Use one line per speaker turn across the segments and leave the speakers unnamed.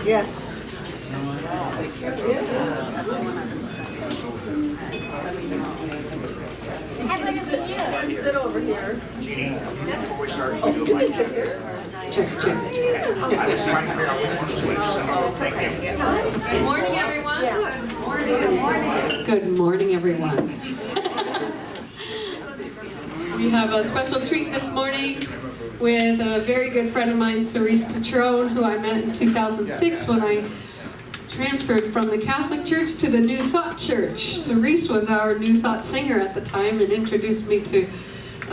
Yes. Sit over here.
Jeanne, before we start,
Oh, you can sit here.
Check.
I was trying to figure out which one was which, so thank you.
Good morning, everyone.
Good morning, everyone. We have a special treat this morning with a very good friend of mine, Cerise Patron, who I met in 2006 when I transferred from the Catholic Church to the New Thought Church. Cerise was our New Thought singer at the time and introduced me to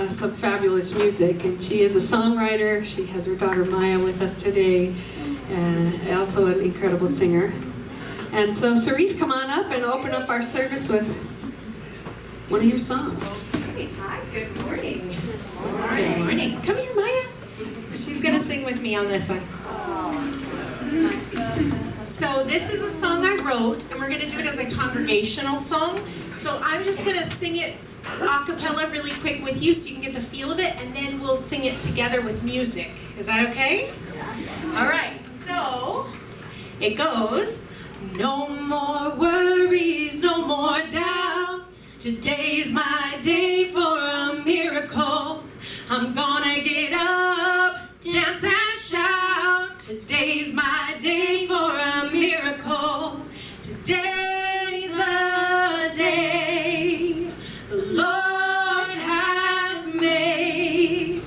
some fabulous music. And she is a songwriter. She has her daughter Maya with us today, and also an incredible singer. And so Cerise, come on up and open up our service with one of your songs.
Hi, good morning. Good morning. Come here, Maya. She's going to sing with me on this one. So this is a song I wrote, and we're going to do it as a congregational song. So I'm just going to sing it a cappella really quick with you so you can get the feel of it, and then we'll sing it together with music. Is that okay? All right. So it goes, no more worries, no more doubts. Today's my day for a miracle. I'm gonna get up, dance and shout. Today's my day for a miracle. Today's the day the Lord has made.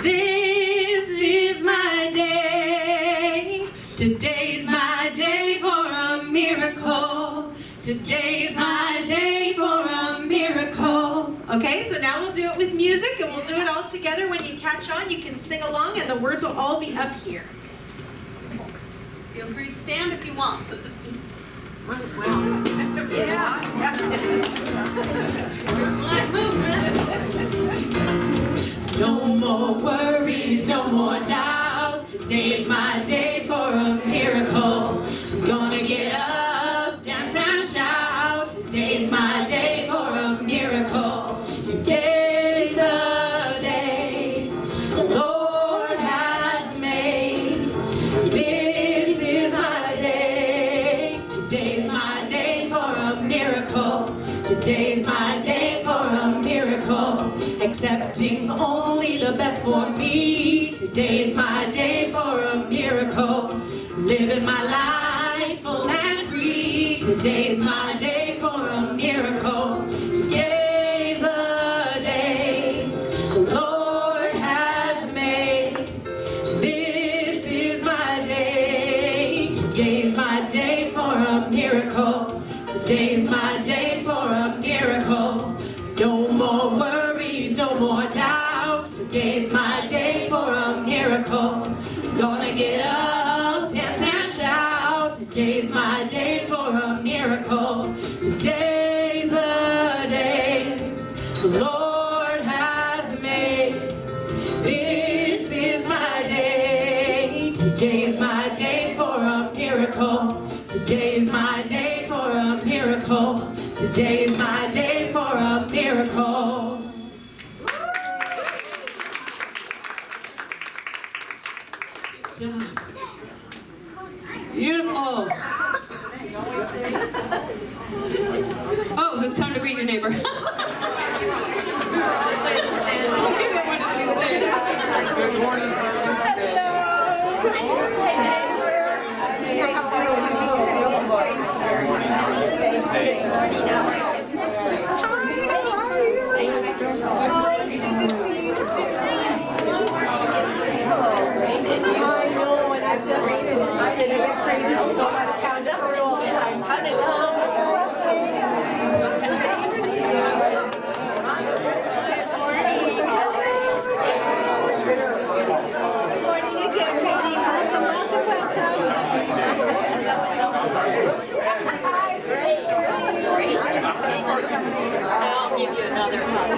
This is my day. Today's my day for a miracle. Today's my day for a miracle. Okay, so now we'll do it with music, and we'll do it all together. When you catch on, you can sing along, and the words will all be up here.
Feel free to stand if you want.
No more worries, no more doubts. Today's my day for a miracle. I'm gonna get up, dance and shout. Today's my day for a miracle. Today's the day the Lord has made. This is my day. Today's my day for a miracle. Today's my day for a miracle. Accepting only the best for me. Today's my day for a miracle. Living my life full and free. Today's my day for a miracle. Today's the day the Lord has made. This is my day. Today's my day for a miracle. Today's my day for a miracle. No more worries, no more doubts. Today's my day for a miracle. Gonna get up, dance and shout. Today's my day for a miracle. Today's the day the Lord has made. This is my day. Today's my day for a miracle. Today's my day for a miracle. Today's my day for a miracle.
Good job. Beautiful. Oh, it's time to greet your neighbor. We'll get it one of these days.
Good morning.
I'll give you another hug.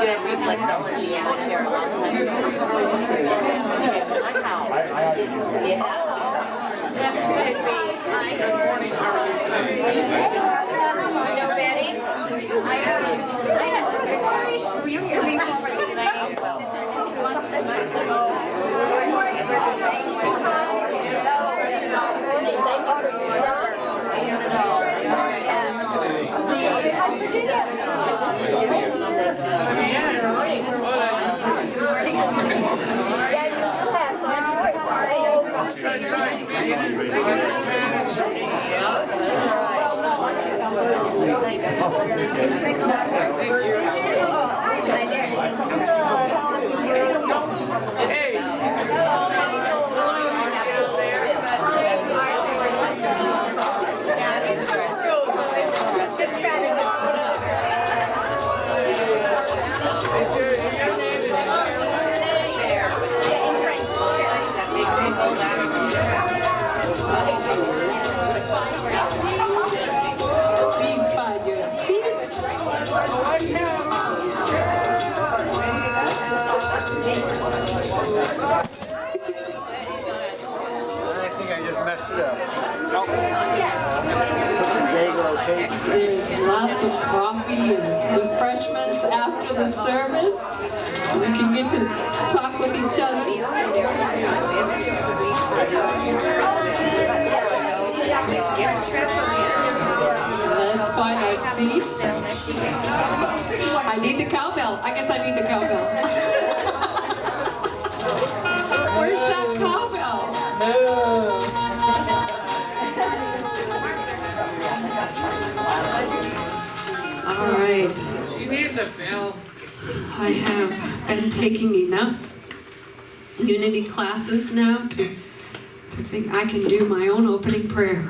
You had reflexology in the chair a long time ago. My house. Yeah.
Good morning. How are you today?
Were you here before today?
Please find your seats.
I think I just messed it up.
There's lots of coffee and refreshments after the service. We can get to talk with each other. Let's find our seats. I need the cowbell. I guess I need the cowbell. Where's that cowbell? All right.
She needs a bell.
I have been taking enough unity classes now to think I can do my own opening prayer.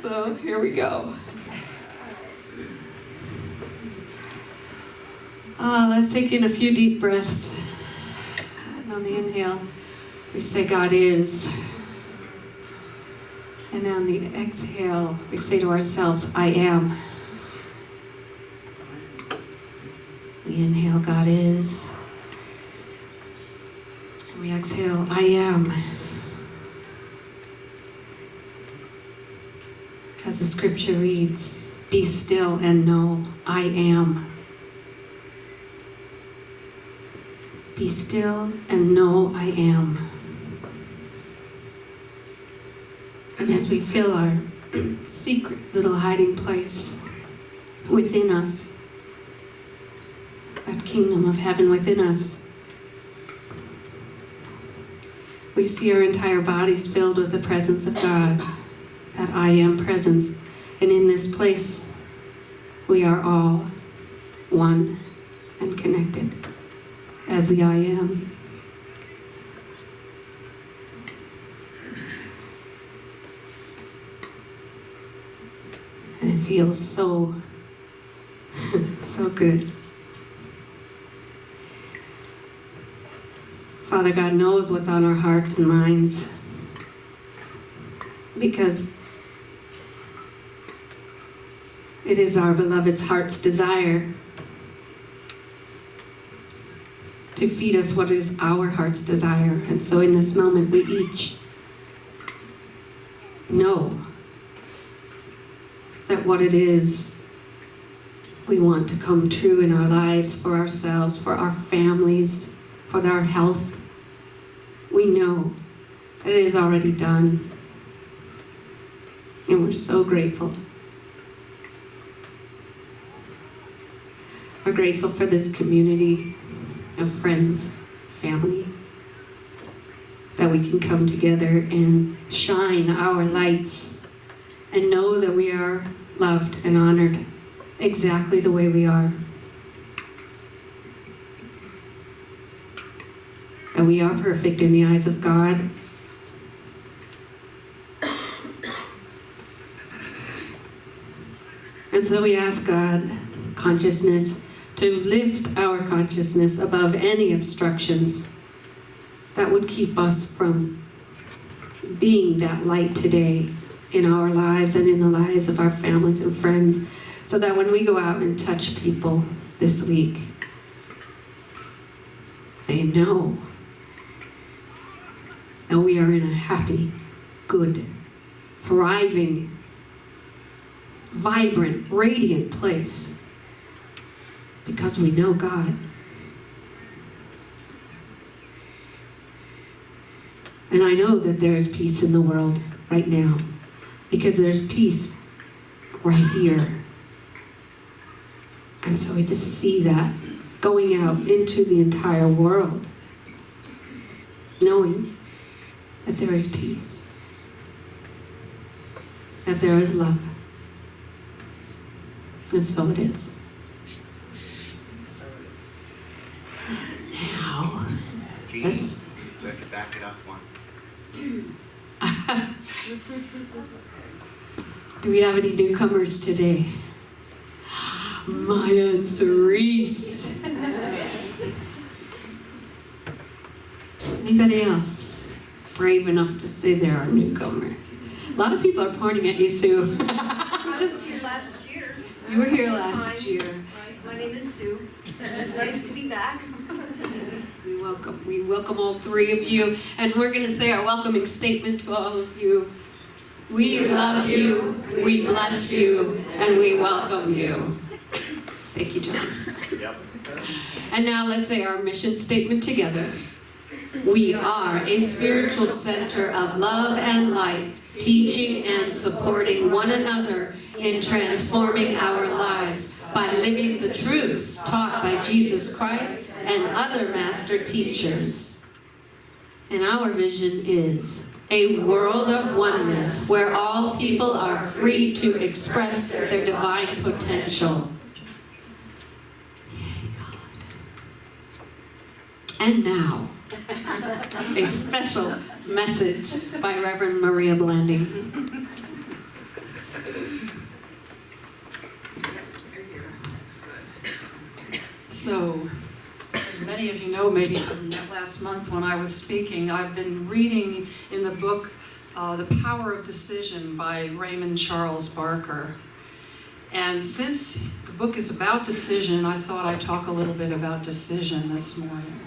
So here we go. Let's take in a few deep breaths. And on the inhale, we say God is. And on the exhale, we say to ourselves, I am. We inhale, God is. And we exhale, I am. As the scripture reads, be still and know I am. Be still and know I am. And as we feel our secret little hiding place within us, that kingdom of heaven within us, we see our entire bodies filled with the presence of God, that I am presence. And in this place, we are all one and connected as the I am. And it feels so, so good. Father God knows what's on our hearts and minds, because it is our beloved's heart's desire to feed us what is our heart's desire. And so in this moment, we each know that what it is we want to come true in our lives, for ourselves, for our families, for our health, we know that it is already done. And we're so grateful. We're grateful for this community of friends, family, that we can come together and shine our lights and know that we are loved and honored exactly the way we are. And we are perfect in the eyes of God. And so we ask God, consciousness, to lift our consciousness above any obstructions that would keep us from being that light today in our lives and in the lives of our families and friends, so that when we go out and touch people this week, they know that we are in a happy, good, thriving vibrant, radiant place because we know God. And I know that there's peace in the world right now because there's peace right here. And so we just see that going out into the entire world, knowing that there is peace, that there is love. And so it is. Now,
Jeanne,
let's...
do I have to back it up one?
Do we have any newcomers today? Maya and Cerise. Anybody else brave enough to say they're a newcomer? A lot of people are pointing at you, Sue.
I was here last year.
You were here last year.
Right. My name is Sue. It's nice to be back.
We welcome all three of you, and we're going to say our welcoming statement to all of you. We love you, we bless you, and we welcome you. Thank you, John.
Yep.
And now let's say our mission statement together. We are a spiritual center of love and light, teaching and supporting one another in transforming our lives by living the truths taught by Jesus Christ and other master teachers. And our vision is a world of oneness where all people are free to express their divine potential. Yay, God. And now, a special message by Reverend Maria Blanding.
So, as many of you know, maybe from last month when I was speaking, I've been reading in the book The Power of Decision by Raymond Charles Barker. And since the book is about decision, I thought I'd talk a little bit about decision this morning.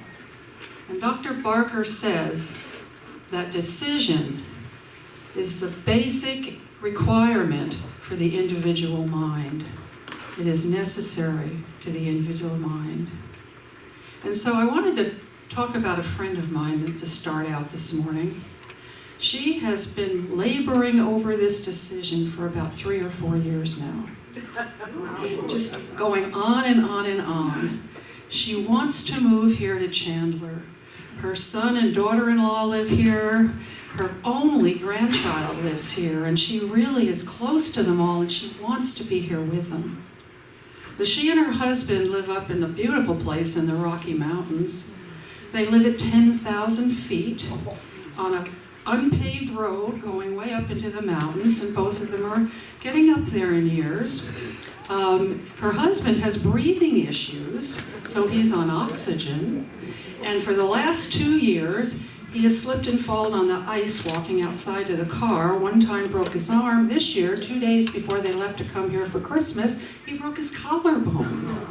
And Dr. Barker says that decision is the basic requirement for the individual mind. It is necessary to the individual mind. And so I wanted to talk about a friend of mine to start out this morning. She has been laboring over this decision for about 3 or 4 years now. Just going on and on and on. She wants to move here to Chandler. Her son and daughter-in-law live here. Her only grandchild lives here, and she really is close to them all, and she wants to be here with them. But she and her husband live up in a beautiful place in the Rocky Mountains. They live at 10,000 feet on an unpaved road going way up into the mountains, and both of them are getting up there in years. Her husband has breathing issues, so he's on oxygen. And for the last 2 years, he has slipped and fallen on the ice walking outside of the car. One time broke his arm. This year, 2 days before they left to come here for Christmas, he broke his collarbone.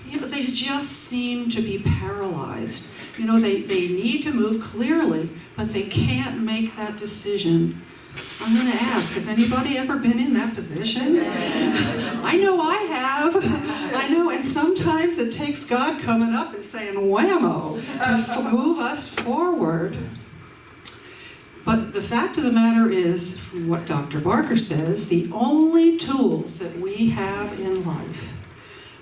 You know, they just seem to be paralyzed. You know, they need to move clearly, but they can't make that decision. I'm going to ask, has anybody ever been in that position? I know I have. I know, and sometimes it takes God coming up and saying whammo to move us forward. But the fact of the matter is, from what Dr. Barker says, the only tools that we have in life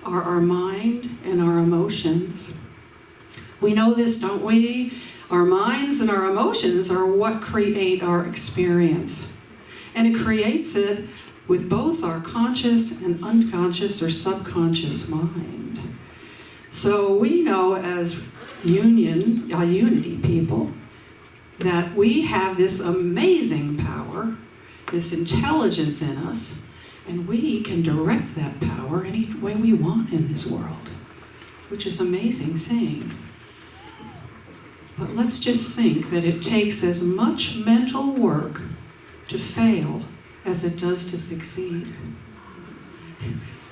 are our mind and our emotions. We know this, don't we? Our minds and our emotions are what create our experience. And it creates it with both our conscious and unconscious or subconscious mind. So we know as unity people that we have this amazing power, this intelligence in us, and we can direct that power any way we want in this world, which is an amazing thing. But let's just think that it takes as much mental work to fail as it does to succeed.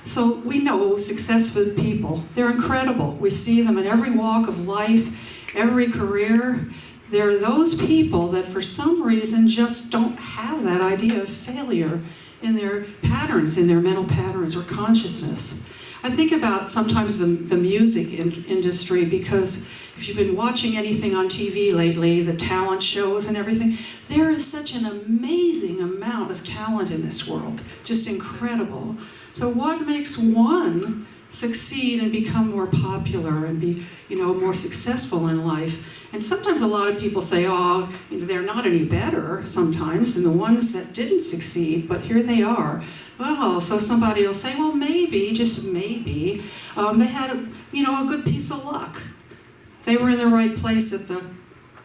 So we know successful people, they're incredible. We see them in every walk of life, every career. They're those people that for some reason just don't have that idea of failure in their patterns, in their mental patterns or consciousness. I think about sometimes the music industry, because if you've been watching anything on TV lately, the talent shows and everything, there is such an amazing amount of talent in this world, just incredible. So what makes one succeed and become more popular and be, more successful in life? And sometimes a lot of people say, oh, they're not any better sometimes than the ones that didn't succeed, but here they are. Well, so somebody will say, well, maybe, just maybe, they had a good piece of luck. They were in the right place at the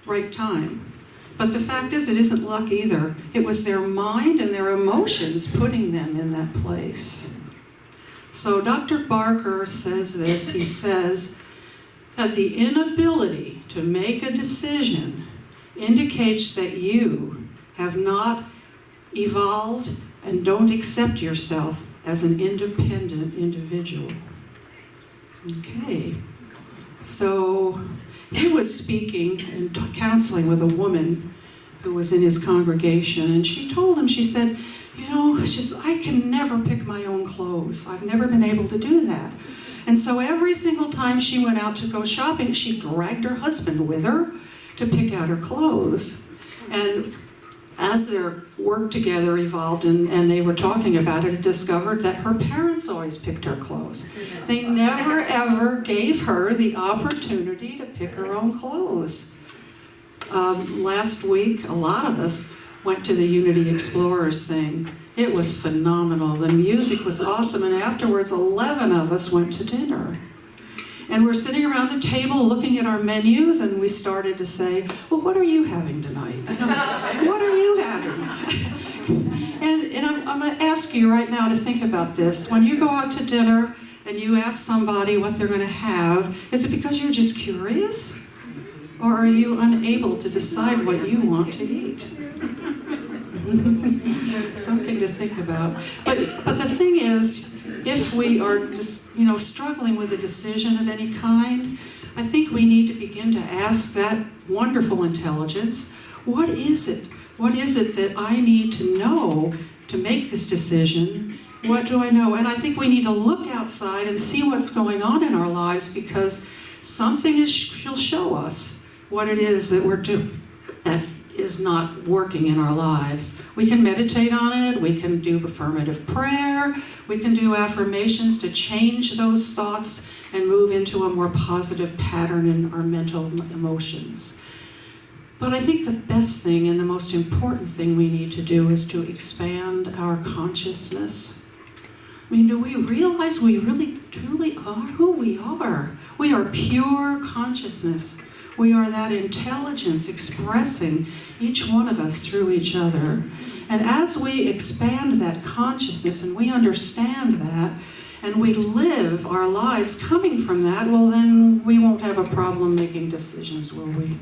right time. But the fact is, it isn't luck either. It was their mind and their emotions putting them in that place. So Dr. Barker says this. He says that the inability to make a decision indicates that you have not evolved and don't accept yourself as an independent individual. Okay. So he was speaking and counseling with a woman who was in his congregation, and she told him, she said, I can never pick my own clothes. I've never been able to do that. And so every single time she went out to go shopping, she dragged her husband with her to pick out her clothes. And as their work together evolved and they were talking about it, discovered that her parents always picked her clothes. They never ever gave her the opportunity to pick her own clothes. Last week, a lot of us went to the Unity Explorers thing. It was phenomenal. The music was awesome, and afterwards 11 of us went to dinner. And we're sitting around the table looking at our menus, and we started to say, well, what are you having tonight? What are you having? and I'm going to ask you right now to think about this. When you go out to dinner and you ask somebody what they're going to have, is it because you're just curious? Or are you unable to decide what you want to eat? Something to think about. But the thing is, if we are just, struggling with a decision of any kind, I think we need to begin to ask that wonderful intelligence, what is it? What is it that I need to know to make this decision? What do I know? And I think we need to look outside and see what's going on in our lives, because something will show us what it is that we're doing that is not working in our lives. We can meditate on it, we can do affirmative prayer, we can do affirmations to change those thoughts and move into a more positive pattern in our mental emotions. But I think the best thing and the most important thing we need to do is to expand our consciousness. Do we realize we really, truly are who we are? We are pure consciousness. We are that intelligence expressing each one of us through each other. And as we expand that consciousness and we understand that, and we live our lives coming from that, well, then we won't have a problem making decisions, will we?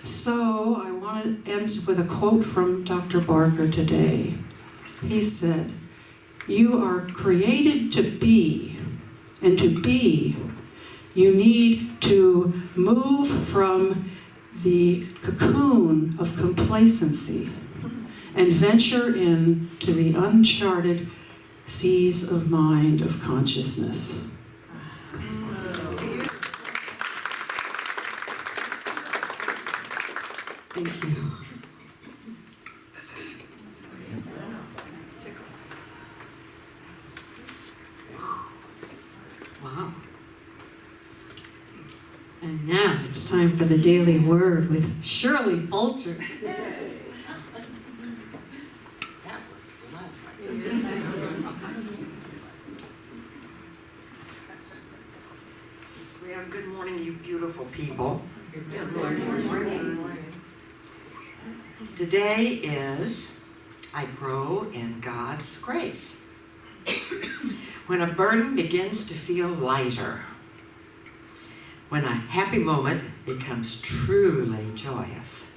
So I want to end with a quote from Dr. Barker today. He said, "You are created to be, and to be, you need to move from the cocoon of complacency and venture into the uncharted seas of mind, of consciousness." Thank you. Wow.
And now it's time for the Daily Word with Shirley Fulcher.
Well, good morning, you beautiful people.
Good morning.
Today is I Grow in God's Grace. When a burden begins to feel lighter. When a happy moment becomes truly joyous.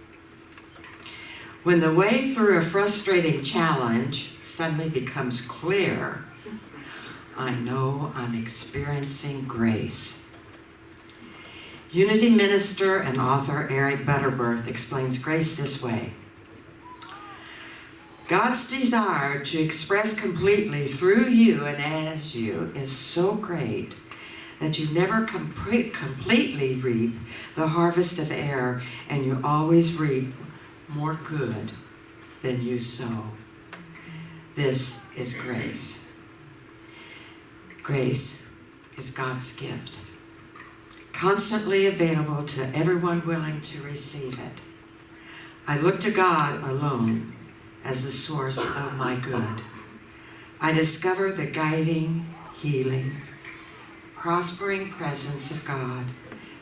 When the way through a frustrating challenge suddenly becomes clear, I know I'm experiencing grace. Unity minister and author Eric Butterworth explains grace this way. God's desire to express completely through you and as you is so great that you never completely reap the harvest of error, and you always reap more good than you sow. This is grace. Grace is God's gift, constantly available to everyone willing to receive it. I look to God alone as the source of my good. I discover the guiding, healing, prospering presence of God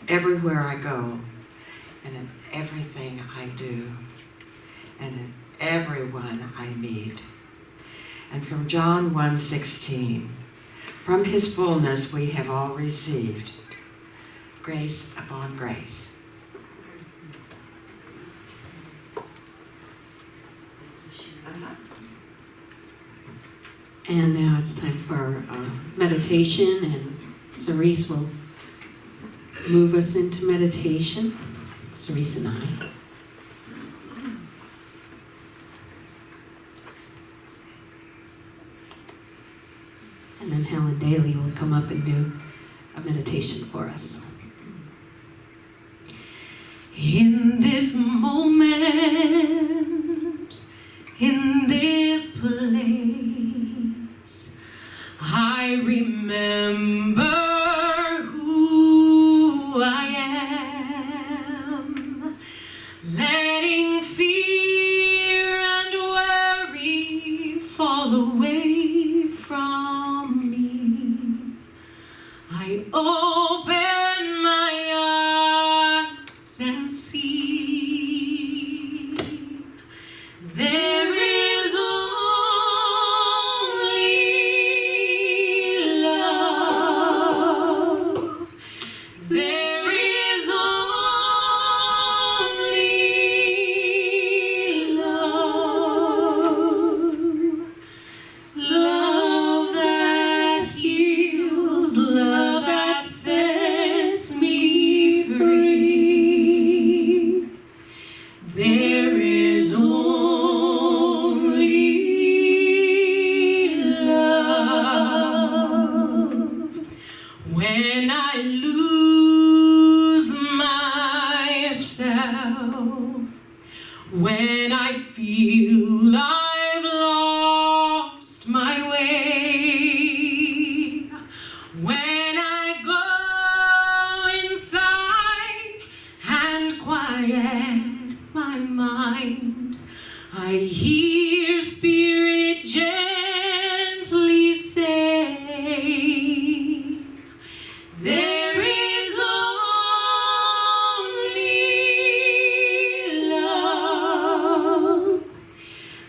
everywhere I go, and in everything I do, and in everyone I meet. And from John 1:16, from his fullness we have all received grace upon grace.
And now it's time for meditation, and Cerise will move us into meditation. Cerise and I. And then Helen Daly will come up and do a meditation for us.
In this moment, in this place, I remember who I am, letting fear and worry fall away from me. I open my eyes and see there is only love. There is only love. Love that heals, love that sets me free. There is only love. When I lose myself, when I feel I've lost my way, when I go inside and quiet my mind, I hear Spirit gently say, there is only love.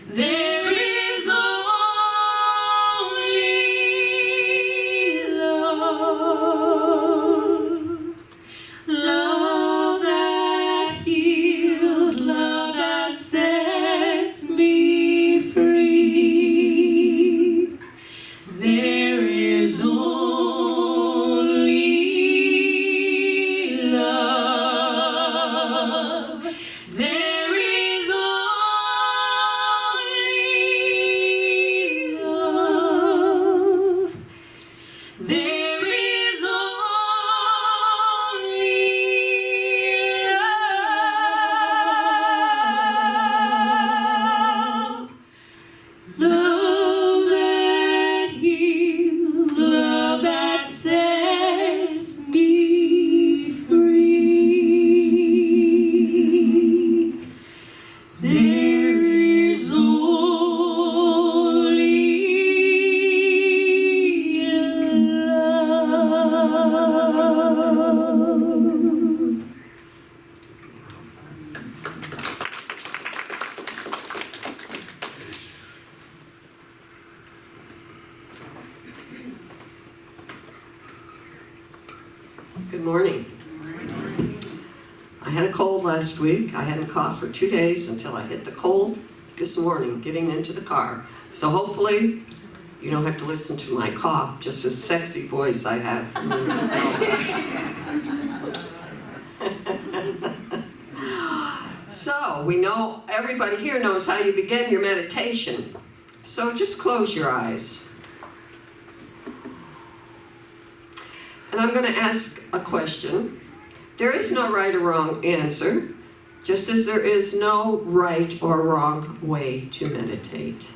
There is only love. Love that heals, love that sets me free. There is only love. There is only love. There is only love. Love that heals, love that sets me free. There is only love.
Good morning. I had a cold last week. I hadn't coughed for 2 days until I hit the cold this morning getting into the car. So hopefully you don't have to listen to my cough, just this sexy voice I have from So So we know, everybody here knows how you begin your meditation. So just close your eyes. And I'm going to ask a question. There is no right or wrong answer, just as there is no right or wrong way to meditate.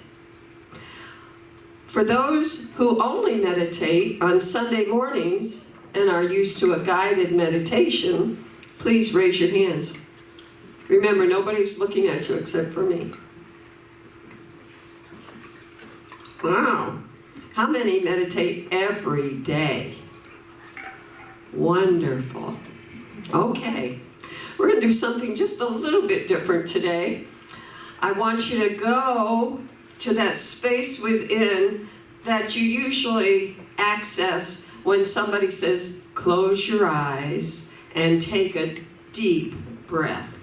For those who only meditate on Sunday mornings and are used to a guided meditation, please raise your hands. Remember, nobody's looking at you except for me. Wow. How many meditate every day? Wonderful. Okay. We're going to do something just a little bit different today. I want you to go to that space within that you usually access when somebody says, close your eyes and take a deep breath.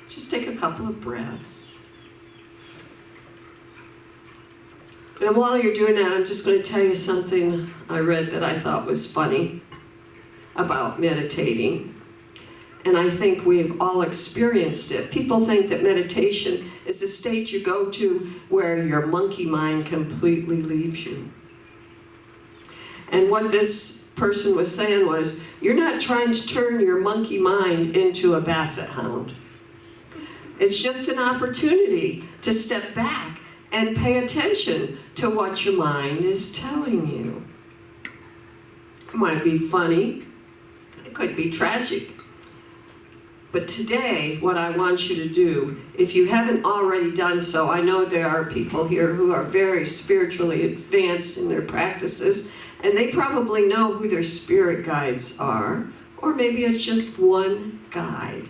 Just take a couple of breaths. And while you're doing that, I'm just going to tell you something I read that I thought was funny about meditating. And I think we've all experienced it. People think that meditation is a state you go to where your monkey mind completely leaves you. And what this person was saying was, you're not trying to turn your monkey mind into a basset hound. It's just an opportunity to step back and pay attention to what your mind is telling you. It might be funny. It could be tragic. But today, what I want you to do, if you haven't already done so, I know there are people here who are very spiritually advanced in their practices, and they probably know who their spirit guides are, or maybe it's just one guide.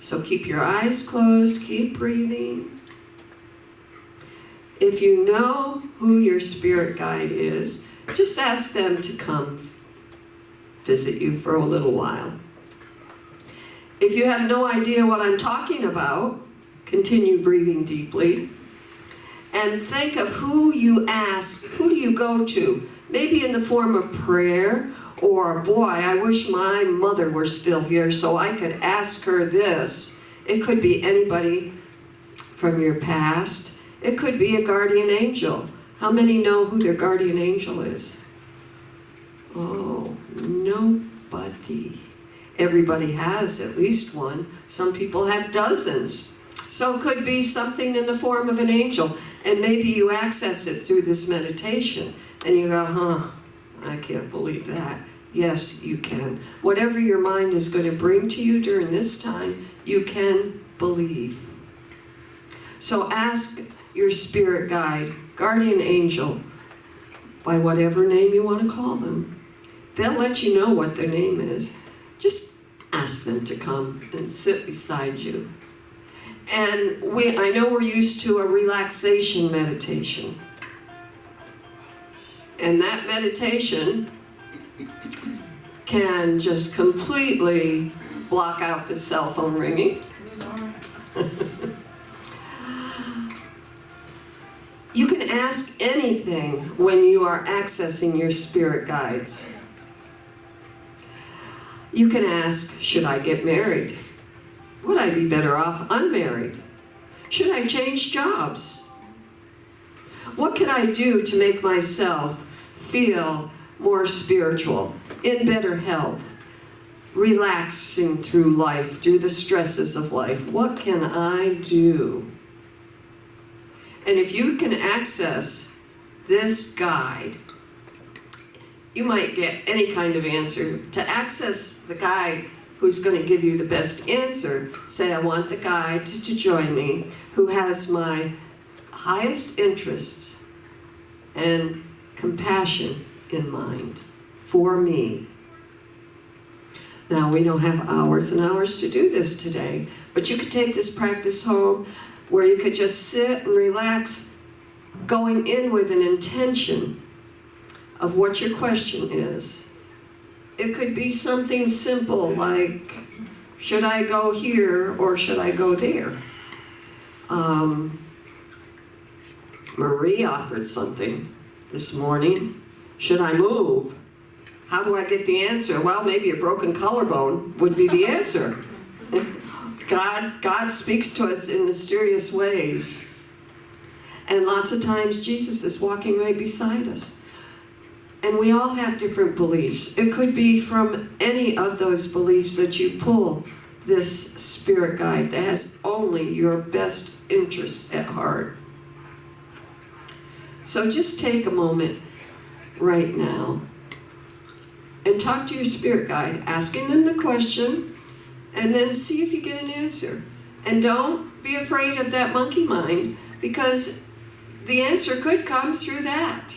So keep your eyes closed, keep breathing. If you know who your spirit guide is, just ask them to come visit you for a little while. If you have no idea what I'm talking about, continue breathing deeply and think of who you ask, who do you go to? Maybe in the form of prayer, or boy, I wish my mother were still here so I could ask her this. It could be anybody from your past. It could be a guardian angel. How many know who their guardian angel is? Oh, nobody. Everybody has at least one. Some people have dozens. So it could be something in the form of an angel. And maybe you access it through this meditation. And you go, I can't believe that. Yes, you can. Whatever your mind is going to bring to you during this time, you can believe. So ask your spirit guide, guardian angel, by whatever name you want to call them. They'll let you know what their name is. Just ask them to come and sit beside you. And I know we're used to a relaxation meditation. And that meditation can just completely block out the cell phone ringing. You can ask anything when you are accessing your spirit guides. You can ask, should I get married? Would I be better off unmarried? Should I change jobs? What can I do to make myself feel more spiritual, in better health, relaxing through life, through the stresses of life? What can I do? And if you can access this guide, you might get any kind of answer. To access the guide who's going to give you the best answer, say, I want the guide to join me who has my highest interest and compassion in mind for me. Now, we don't have hours and hours to do this today, but you could take this practice home where you could just sit and relax, going in with an intention of what your question is. It could be something simple like, should I go here or should I go there? Marie offered something this morning. Should I move How do I get the answer? Well, maybe a broken collarbone would be the answer. God speaks to us in mysterious ways. And lots of times Jesus is walking right beside us. And we all have different beliefs. It could be from any of those beliefs that you pull this spirit guide that has only your best interests at heart. So just take a moment right now and talk to your spirit guide, asking them the question, and then see if you get an answer. And don't be afraid of that monkey mind, because the answer could come through that.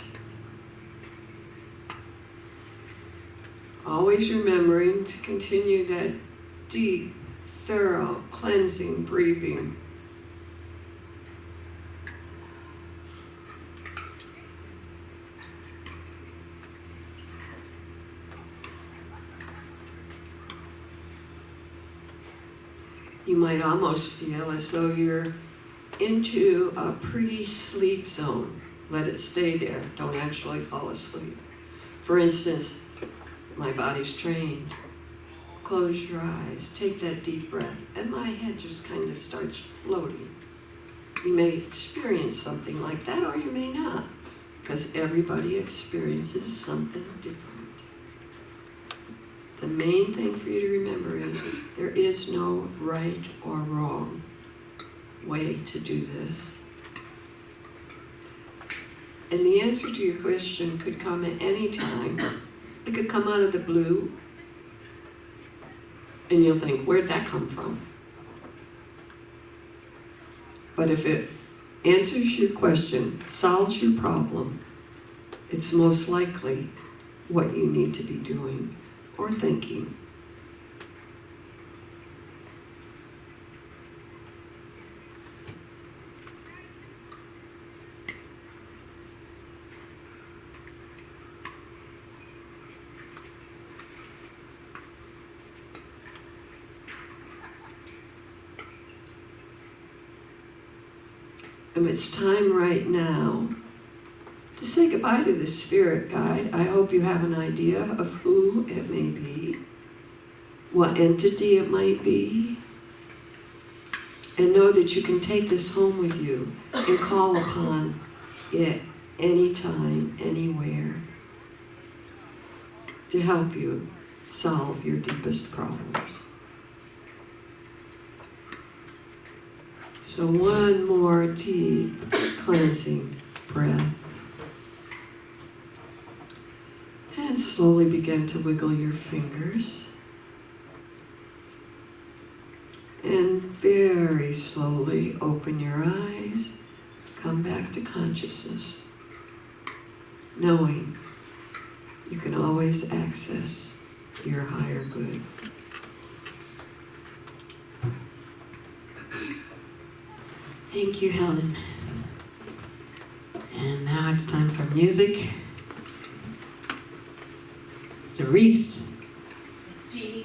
Always remembering to continue that deep, thorough, cleansing breathing. You might almost feel as though you're into a pre-sleep zone. Let it stay there. Don't actually fall asleep. For instance, my body's trained. Close your eyes, take that deep breath, and my head just kind of starts floating. You may experience something like that, or you may not, because everybody experiences something different. The main thing for you to remember is there is no right or wrong way to do this. And the answer to your question could come at any time. It could come out of the blue, and you'll think, where'd that come from? But if it answers your question, solves your problem, it's most likely what you need to be doing or thinking. And it's time right now to say goodbye to the spirit guide. I hope you have an idea of who it may be, what entity it might be, and know that you can take this home with you and call upon it anytime, anywhere, to help you solve your deepest problems. So one more deep cleansing breath. And slowly begin to wiggle your fingers. And very slowly open your eyes. Come back to consciousness. Knowing you can always access your higher good.
Thank you, Helen. And now it's time for music. Cerise.
Jeanne.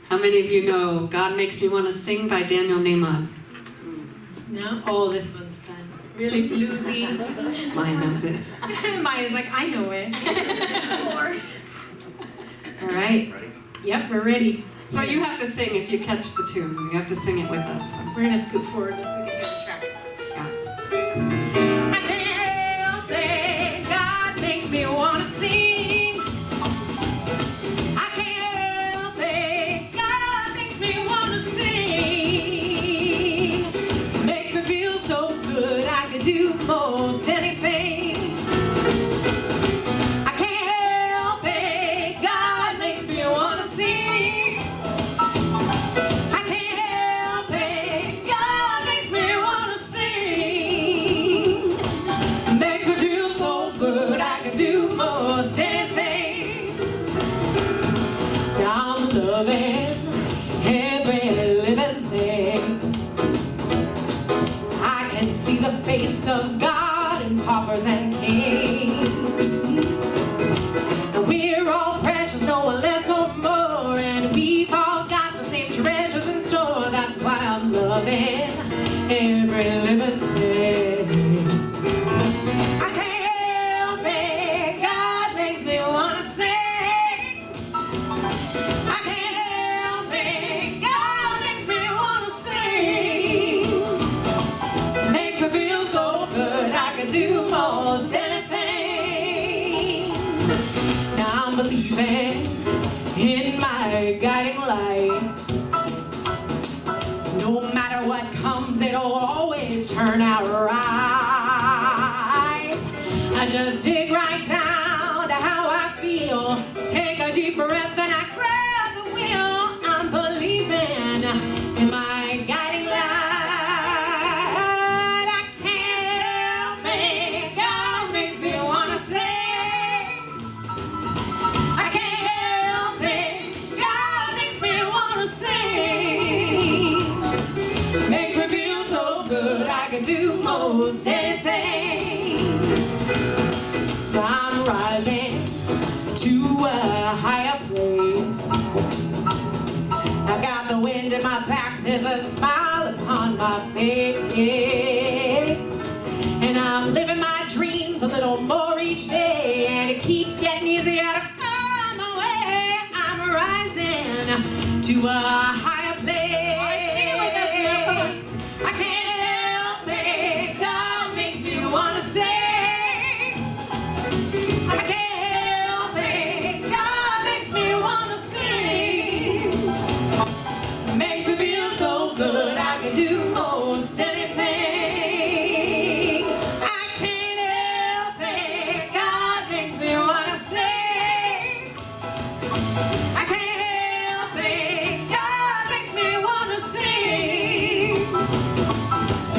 How many of you know God Makes Me Want to Sing by Daniel Nahman?
No? Oh, this one's fun. Really bluesy.
Mine knows it.
Maya's like, I know it.
4.
All right.
Ready?
Yep, we're ready.
So you have to sing if you catch the tune. You have to sing it with us.
We're going to scoot forward so we can get the track.
Yeah.
I can't help it, God makes me want to sing. I can't help it, God makes me want to sing. Makes me feel so good, I could do most anything. I can't help it, God makes me want to sing. I can't help it, God makes me want to sing. Makes me feel so good, I can do most anything. I'm loving every living thing. I can see the face of God in paupers and kings. And we're all precious, no one less or more, and we've all got the same treasures in store. That's why I'm loving every living thing. I can't help it, God believing in my guiding light. No matter what comes, it'll always turn out right. I just dig right down to how I feel. Take a deep breath and I grab the wheel. I'm believing in my guiding light. I can't help it. God makes me wanna sing. I can't help it. God makes me wanna sing. Makes me feel so good I can do most anything. I'm rising to a higher place. I've got the wind in my back, there's a smile upon my face. And I'm living my dreams a little more each day, and it keeps getting easier to find my way. I'm rising to a higher place. I can't help it, God makes me wanna sing. I can't help it, God makes me wanna sing. Makes me feel so good I can do most anything. I can't help it, God makes me wanna sing. I can't help it, God makes me wanna sing.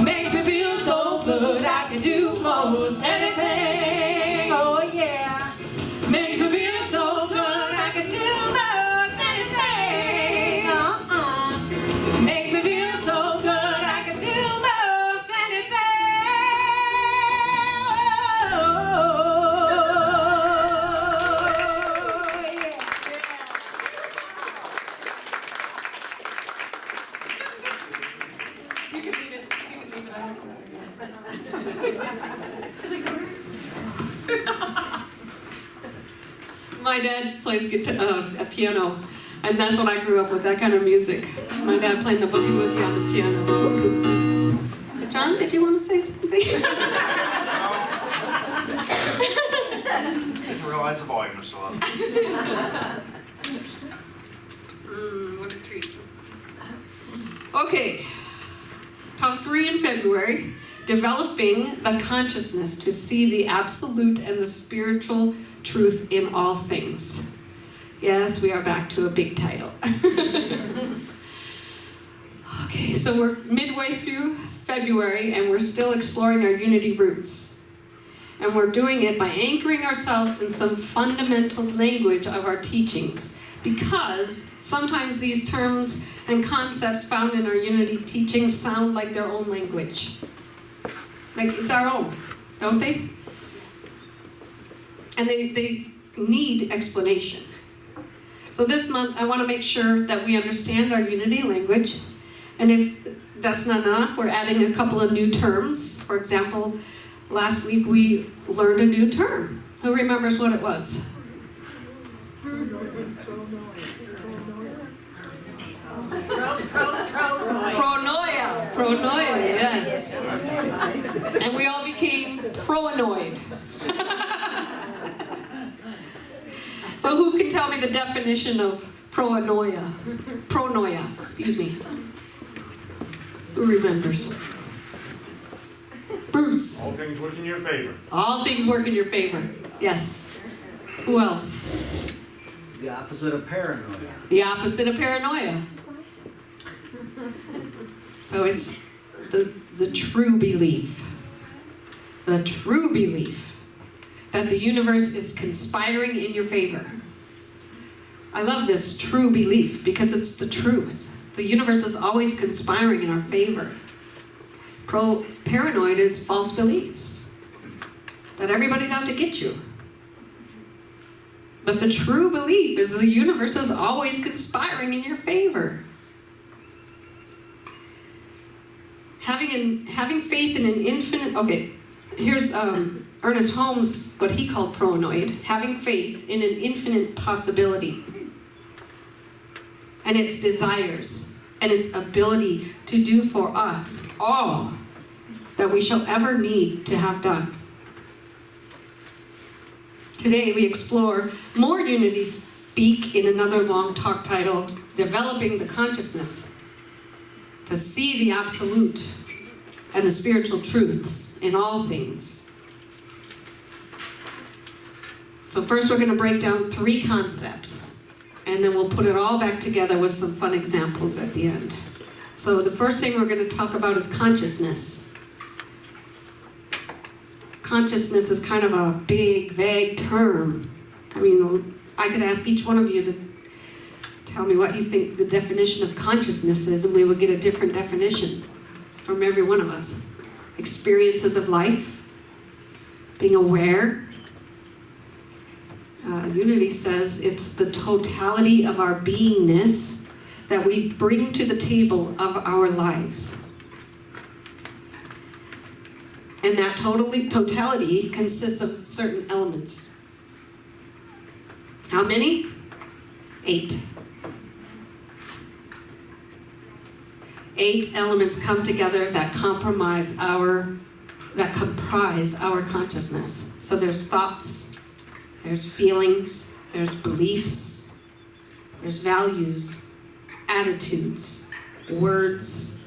Makes me feel so good I can do most anything. Oh yeah. Makes me feel so good I can do most anything. Makes me feel so good I can do most
My dad plays a piano, and that's what I grew up with, that kind of music. My dad playing the boogie woogie on the piano. John, did you want to say something?
Didn't realize the volume was so loud.
What a treat. Okay, talk 3 in February, developing the consciousness to see the absolute and the spiritual truth in all things. Yes, we are back to a big title. Okay, so we're midway through February and we're still exploring our unity roots. And we're doing it by anchoring ourselves in some fundamental language of our teachings, because sometimes these terms and concepts found in our unity teachings sound like their own language. Like it's our own, don't they? And they need explanation. So this month I want to make sure that we understand our unity language. And if that's not enough, we're adding a couple of new terms. For example, last week we learned a new term. Who remembers what it was? Pronoia. Pronoia, yes. And we all became proanoid. So who can tell me the definition of proanoia? Pronoia, excuse me. Who remembers? Bruce.
All things work in your favor.
All things work in your favor. Yes. Who else?
The opposite of paranoia.
The opposite of paranoia. So it's the true belief. The true belief that the universe is conspiring in your favor. I love this true belief because it's the truth. The universe is always conspiring in our favor. Paranoid is false beliefs. That everybody's out to get you. But the true belief is the universe is always conspiring in your favor. Having faith in an infinite... Okay, here's Ernest Holmes, what he called proanoid. Having faith in an infinite possibility. And its desires. And its ability to do for us all that we shall ever need to have done. Today we explore more unity speak in another long talk titled, Developing the Consciousness, to see the absolute and the spiritual truths in all things. So first we're going to break down 3 concepts, and then we'll put it all back together with some fun examples at the end. So the first thing we're going to talk about is consciousness. Consciousness is kind of a big, vague term. I mean, I could ask each one of you to tell me what you think the definition of consciousness is, and we would get a different definition from every one of us. Experiences of life, being aware. Unity says it's the totality of our beingness that we bring to the table of our lives. And that totality consists of certain elements. How many? 8. 8 elements come together that comprise our consciousness. So there's thoughts, there's feelings, there's beliefs, there's values, attitudes, words,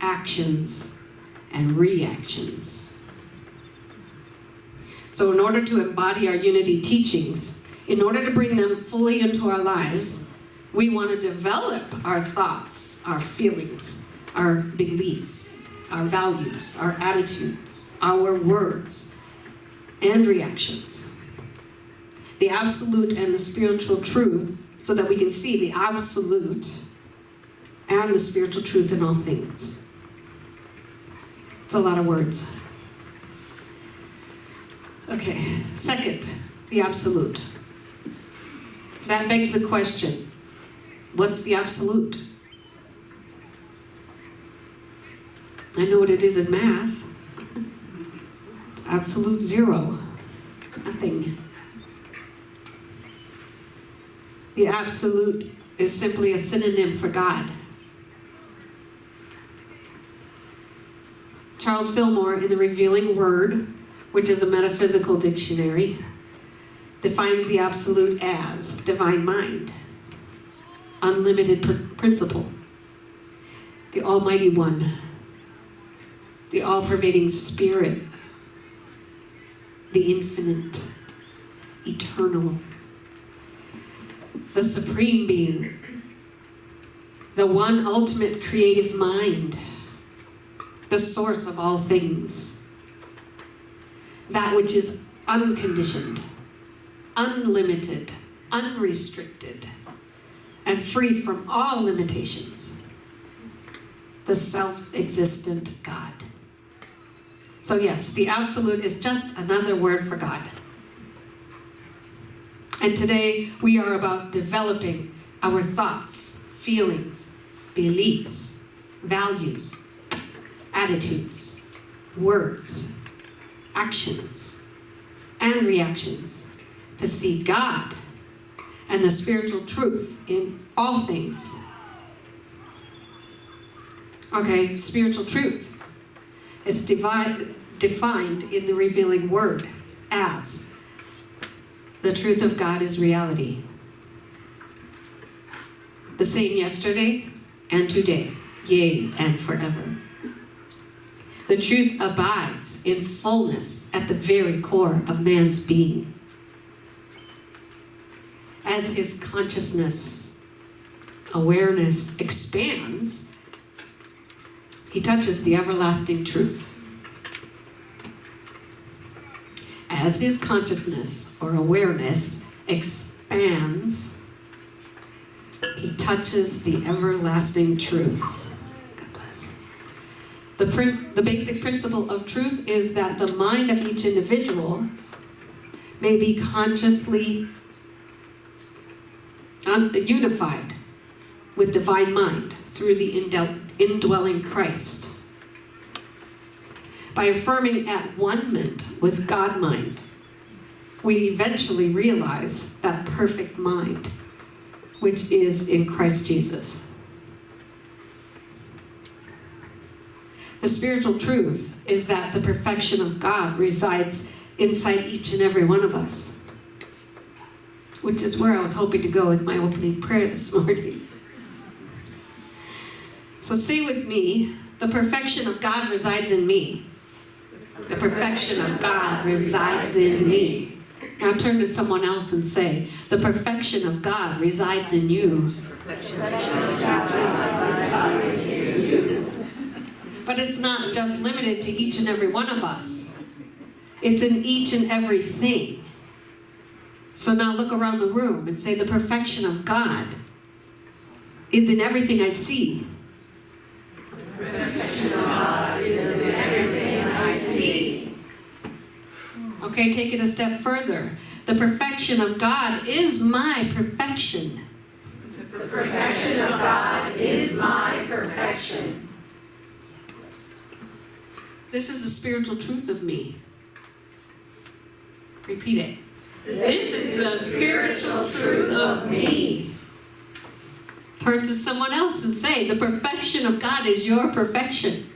actions, and reactions. So in order to embody our unity teachings, in order to bring them fully into our lives, we want to develop our thoughts, our feelings, our beliefs, our values, our attitudes, our words, and reactions. The absolute and the spiritual truth, so that we can see the absolute and the spiritual truth in all things. It's a lot of words. Okay, second, the absolute. That begs the question, what's the absolute? I know what it is in math. It's absolute 0, nothing. The absolute is simply a synonym for God. Charles Fillmore, in the Revealing Word, which is a metaphysical dictionary, defines the absolute as divine mind, unlimited principle, the Almighty One, the all-pervading Spirit, the infinite, eternal, the Supreme Being, the one ultimate creative mind, the source of all things, that which is unconditioned, unlimited, unrestricted, and free from all limitations, the self-existent God. So yes, the absolute is just another word for God. And today we are about developing our thoughts, feelings, beliefs, values, attitudes, words, actions, and reactions to see God and the spiritual truth in all things. Okay, spiritual truth. It's defined in the Revealing Word as the truth of God is reality. The same yesterday and today, yea, and forever. The truth abides in fullness at the very core of man's being. As his consciousness, awareness expands, he touches the everlasting truth. As his consciousness or awareness expands, he touches the everlasting truth. God bless. The basic principle of truth is that the mind of each individual may be consciously unified with divine mind through the indwelling Christ. By affirming at one-ment with God mind, we eventually realize that perfect mind, which is in Christ Jesus. The spiritual truth is that the perfection of God resides inside each and every one of us, which is where I was hoping to go with my opening prayer this morning. So say with me, the perfection of God resides in me. The perfection of God resides in me. Now turn to someone else and say, the perfection of God resides in you. But it's not just limited to each and every one of us. It's in each and every thing. So now look around the room and say, the perfection of God is in everything I see. The perfection of God is in everything I see. Okay, take it a step further. The perfection of God is my perfection. The perfection of God is my perfection. This is the spiritual truth of me. Repeat it. This is the spiritual truth of me. Turn to someone else and say, the perfection of God is your perfection.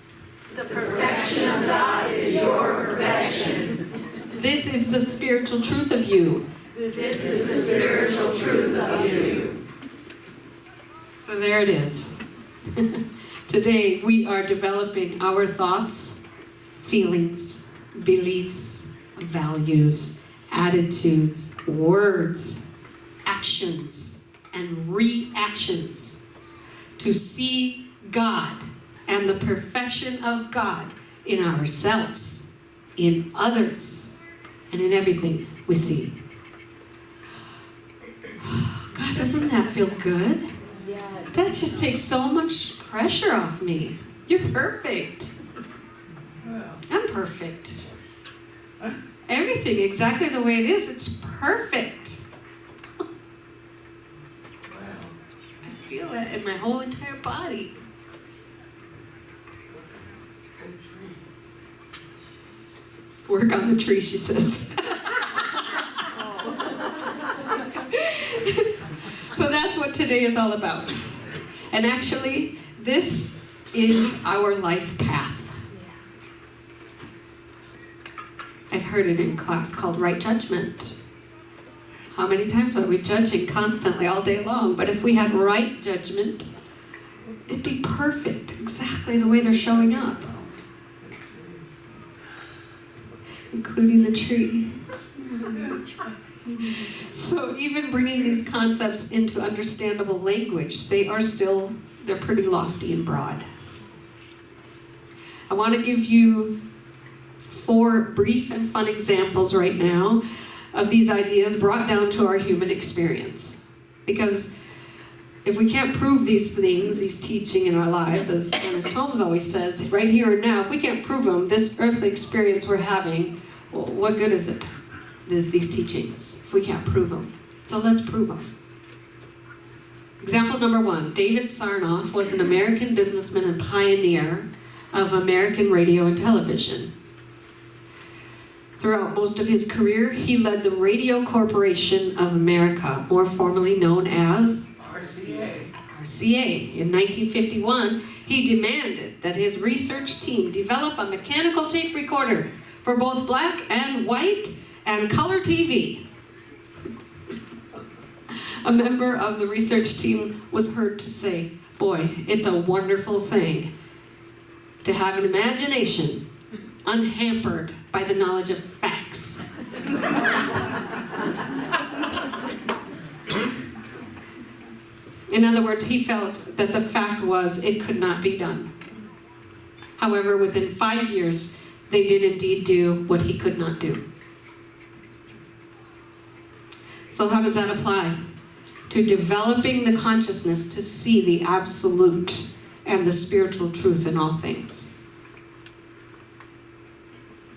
The perfection of God is your perfection. This is the spiritual truth of you. This is the spiritual truth of you. So there it is. Today we are developing our thoughts, feelings, beliefs, values, attitudes, words, actions, and reactions to see God and the perfection of God in ourselves, in others, and in everything we see. God, doesn't that feel good? Yes. That just takes so much pressure off me. You're perfect. I'm perfect. Everything exactly the way it is, it's perfect. I feel it in my whole entire body. Work on the tree, she says. So that's what today is all about. And actually, this is our life path. I've heard it in class called right judgment. How many times are we judging constantly all day long? But if we had right judgment, it'd be perfect, exactly the way they're showing up. Including the tree. So even bringing these concepts into understandable language, they're pretty lofty and broad. I want to give you 4 brief and fun examples right now of these ideas brought down to our human experience. Because if we can't prove these things, these teaching in our lives, as Ernest Holmes always says, right here and now, if we can't prove them, this earthly experience we're having, well, what good is it, these teachings, if we can't prove them? So let's prove them. Example number 1, David Sarnoff was an American businessman and pioneer of American radio and television. Throughout most of his career, he led the Radio Corporation of America, more formally known as RCA. In 1951, he demanded that his research team develop a mechanical tape recorder for both black and white and color TV. A member of the research team was heard to say, "Boy, it's a wonderful thing to have an imagination unhampered by the knowledge of facts." In other words, he felt that the fact was it could not be done. However, within 5 years, they did indeed do what he could not do. So how does that apply to developing the consciousness to see the absolute and the spiritual truth in all things?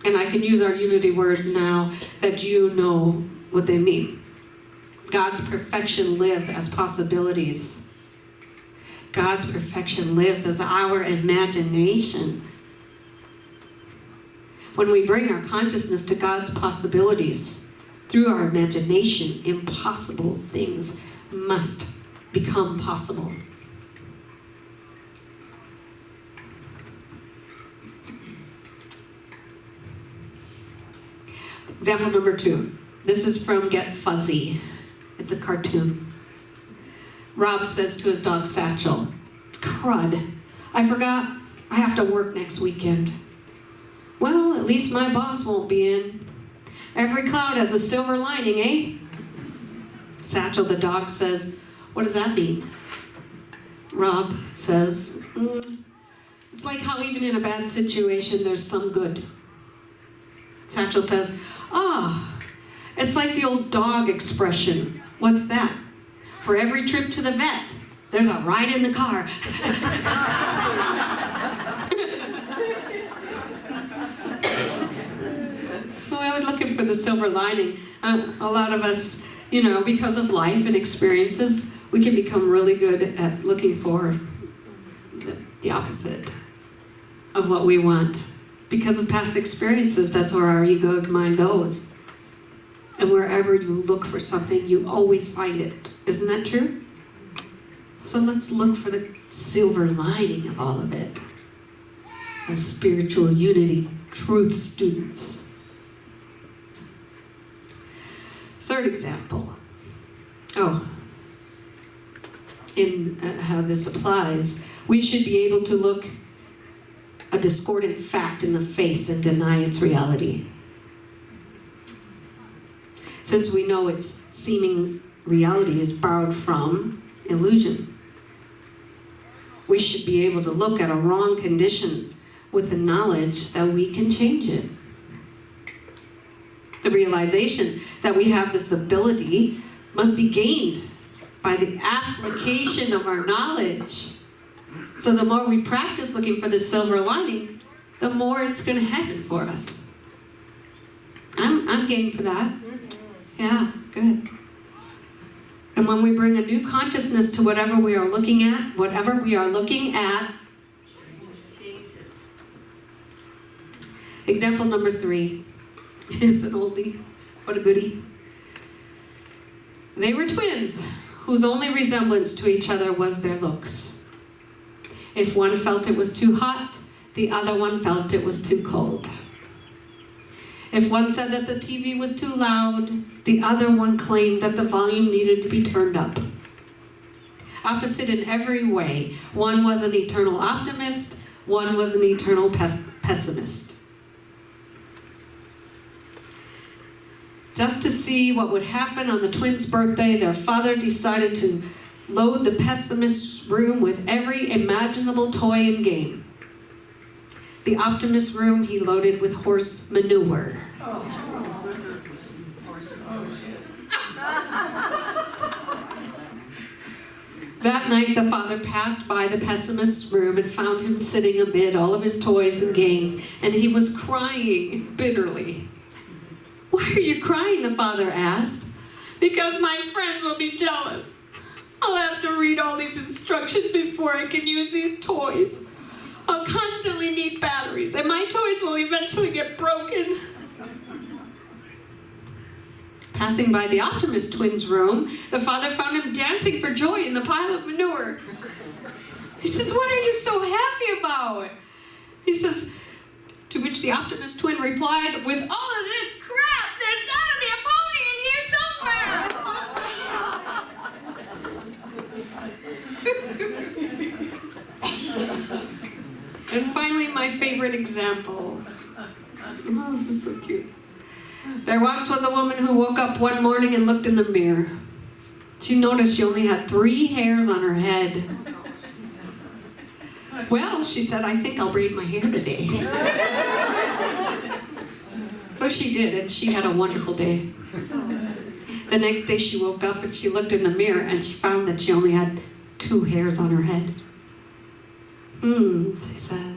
And I can use our unity words now that you know what they mean. God's perfection lives as possibilities. God's perfection lives as our imagination. When we bring our consciousness to God's possibilities through our imagination, impossible things must become possible. Example number 2. This is from Get Fuzzy. It's a cartoon. Rob says to his dog Satchel, "Crud, I forgot I have to work next weekend." "Well, at least my boss won't be in. Every cloud has a silver lining, eh?" Satchel the dog says, "What does that mean?" Rob says, "It's like how even in a bad situation there's some good." Satchel says, "It's like the old dog expression. What's that? For every trip to the vet, there's a ride in the car." Well, I was looking for the silver lining. A lot of us, because of life and experiences, we can become really good at looking for the opposite of what we want. Because of past experiences, that's where our egoic mind goes. And wherever you look for something, you always find it. Isn't that true? So let's look for the silver lining of all of it. As spiritual unity truth students. Third example. In how this applies, we should be able to look a discordant fact in the face and deny its reality. Since we know its seeming reality is borrowed from illusion, we should be able to look at a wrong condition with the knowledge that we can change it. The realization that we have this ability must be gained by the application of our knowledge. So the more we practice looking for the silver lining, the more it's going to happen for us. I'm game for that. Yeah, good. And when we bring a new consciousness to whatever we are looking at,
Changes.
Example number 3. It's an oldie. What a goodie. They were twins whose only resemblance to each other was their looks. If one felt it was too hot, the other one felt it was too cold. If one said that the TV was too loud, the other one claimed that the volume needed to be turned up. Opposite in every way. One was an eternal optimist, one was an eternal pessimist. Just to see what would happen on the twins' birthday, their father decided to load the pessimist's room with every imaginable toy and game. The optimist room he loaded with horse manure. That night the father passed by the pessimist's room and found him sitting amid all of his toys and games, and he was crying bitterly. "Why are you crying?" the father asked. "Because my friends will be jealous. I'll have to read all these instructions before I can use these toys. I'll constantly need batteries, and my toys will eventually get broken." Passing by the optimist twins' room, the father found him dancing for joy in the pile of manure. He says, "What are you so happy about?" He says, to which the optimist twin replied, "With all of this crap, there's got to be a pony in here somewhere." And finally, my favorite example. Oh, this is so cute. There once was a woman who woke up one morning and looked in the mirror. She noticed she only had 3 hairs on her head. "Well," she said, "I think I'll braid my hair today." So she did, and she had a wonderful day. The next day she woke up and she looked in the mirror and she found that she only had 2 hairs on her head. She said,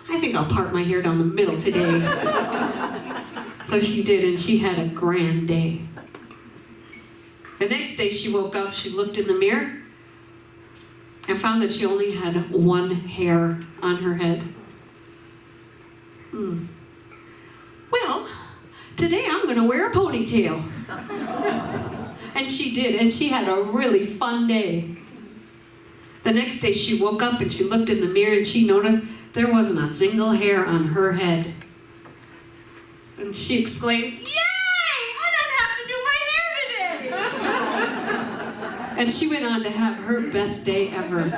"I think I'll part my hair down the middle today." So she did, and she had a grand day. The next day she woke up, she looked in the mirror, and found that she only had 1 hair on her head. "Well, today I'm going to wear a ponytail." And she did, and she had a really fun day. The next day she woke up and she looked in the mirror and she noticed there wasn't a single hair on her head. And she exclaimed, "Yay! I don't have to do my hair today!" And she went on to have her best day ever.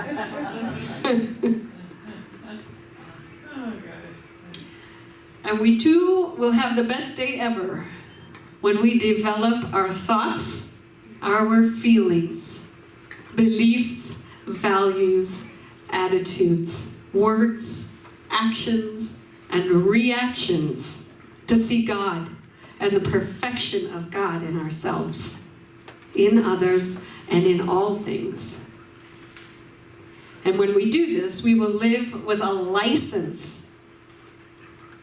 And we too will have the best day ever when we develop our thoughts, our feelings, beliefs, values, attitudes, words, actions, and reactions to see God and the perfection of God in ourselves, in others, and in all things. And when we do this, we will live with a license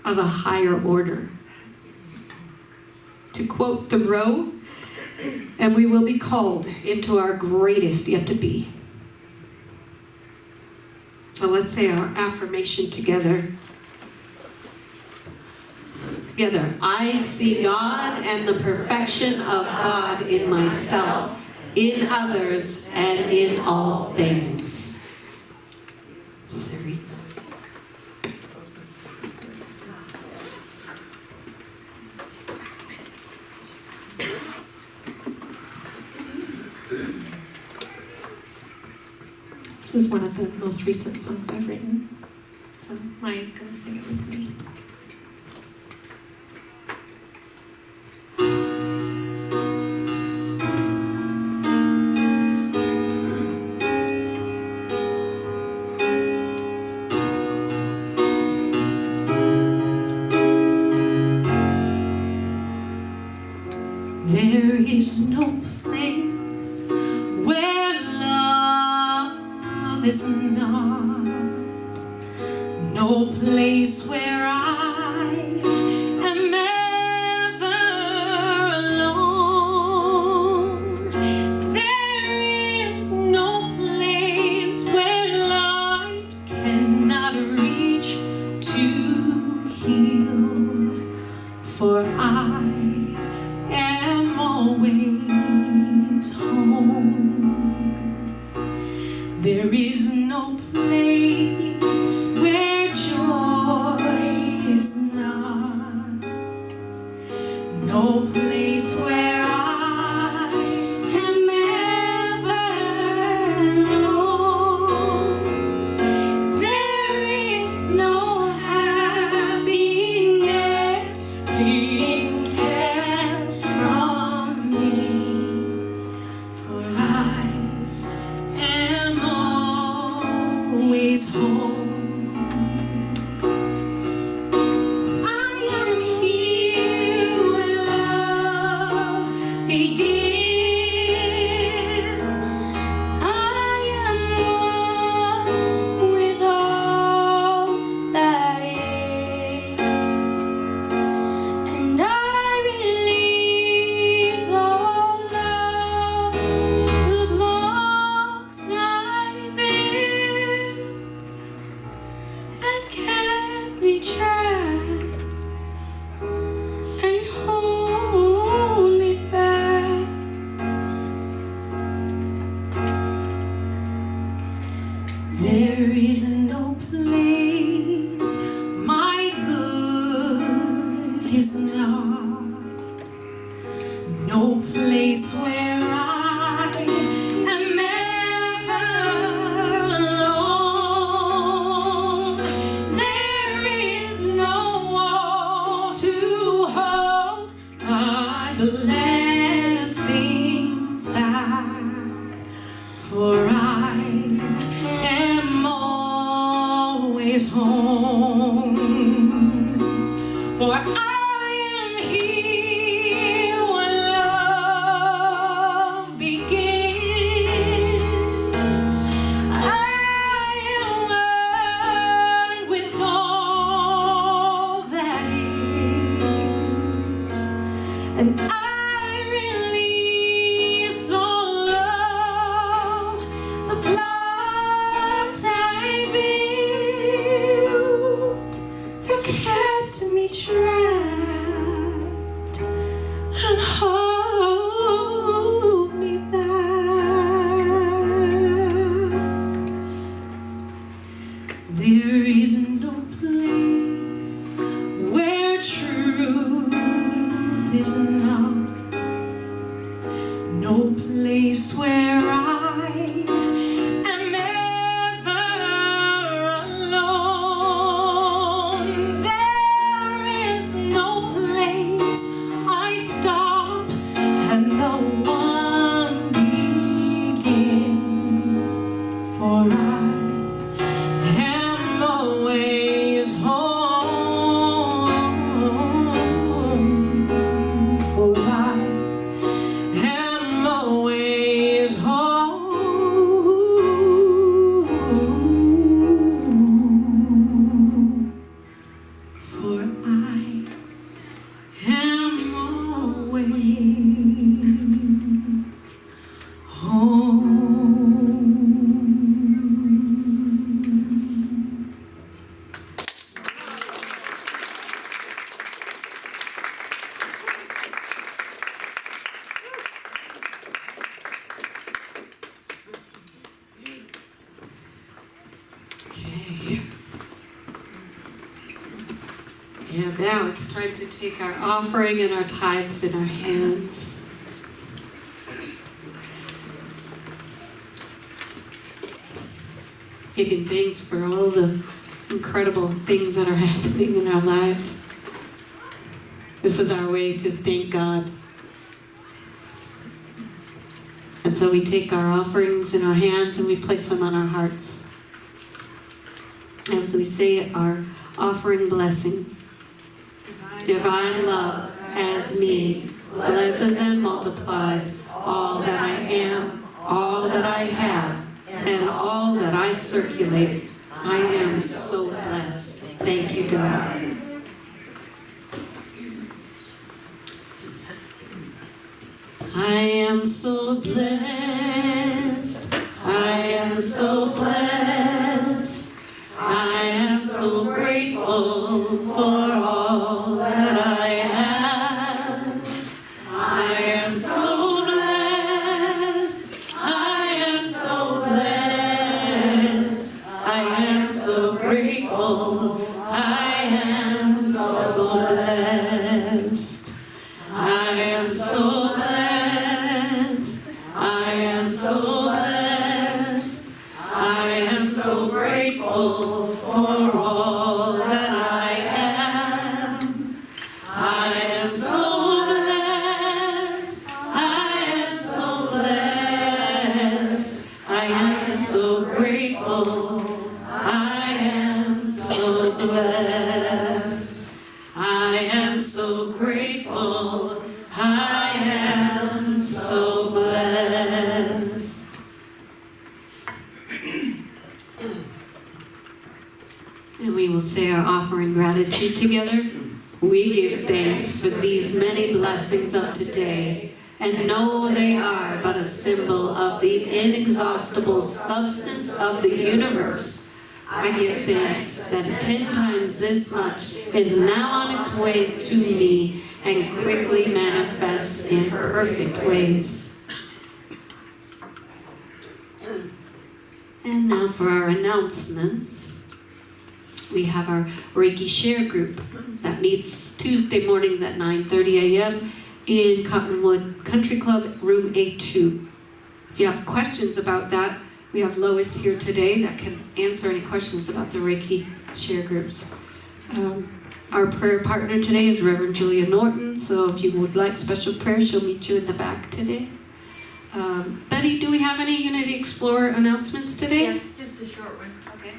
of a higher order. To quote Thoreau, and we will be called into our greatest yet to be. So let's say our affirmation together. Together. I see God and the perfection of God in myself, in others, and in all things. Cerise.
This is one of the most recent songs I've written, so Maya's going to sing it with me. There is no place where love is not, no place where I am ever alone. There is no place where light cannot reach to heal, for I am always home. There is no place where joy is not, no place where I am ever alone. There is no happiness being kept from me, for I am always home. I am here where love begins. I am one with all that is, and I release all of the blocks I built that kept me trapped and hold me back. There is no place my good is not, no place where I am ever alone. There is no wall to hold my blessings back, for I am always home. For I am here where love begins. I am one with all that is, and I release all of the blocks I built that kept me trapped alone. No place where I am ever alone. There is no place I stop and the one begins. For I am always home. For I am always home. For I am always home.
Okay. And now it's time to take our offering and our tithes in our hands. Giving thanks for all the incredible things that are happening in our lives. This is our way to thank God. And so we take our offerings in our hands and we place them on our hearts. As we say our offering blessing. Divine love as me blesses and multiplies all that I am, all that I have, and all that I circulate. I am so blessed. Thank you, God. I am so blessed. I am so blessed. I am so grateful for all that I have. I am so blessed. I am so blessed. I am so grateful. I am so blessed. I am so blessed. I am so blessed. I am so grateful for all that I am. I am so blessed. I am so blessed. I am so grateful. I am so blessed. I am so grateful. I am so blessed. And we will say our offering gratitude together. We give thanks for these many blessings of today, and know they are but a symbol of the inexhaustible substance of the universe. I give thanks that 10 times this much is now on its way to me and quickly manifests in perfect ways. And now for our announcements. We have our Reiki Share group that meets Tuesday mornings at 9:30 a.m. in Cottonwood Country Club, room A2. If you have questions about that, we have Lois here today that can answer any questions about the Reiki Share groups. Our prayer partner today is Reverend Julia Norton, so if you would like special prayer, she'll meet you in the back today. Betty, do we have any Unity Explorer announcements today?
Yes, just a short one. Okay.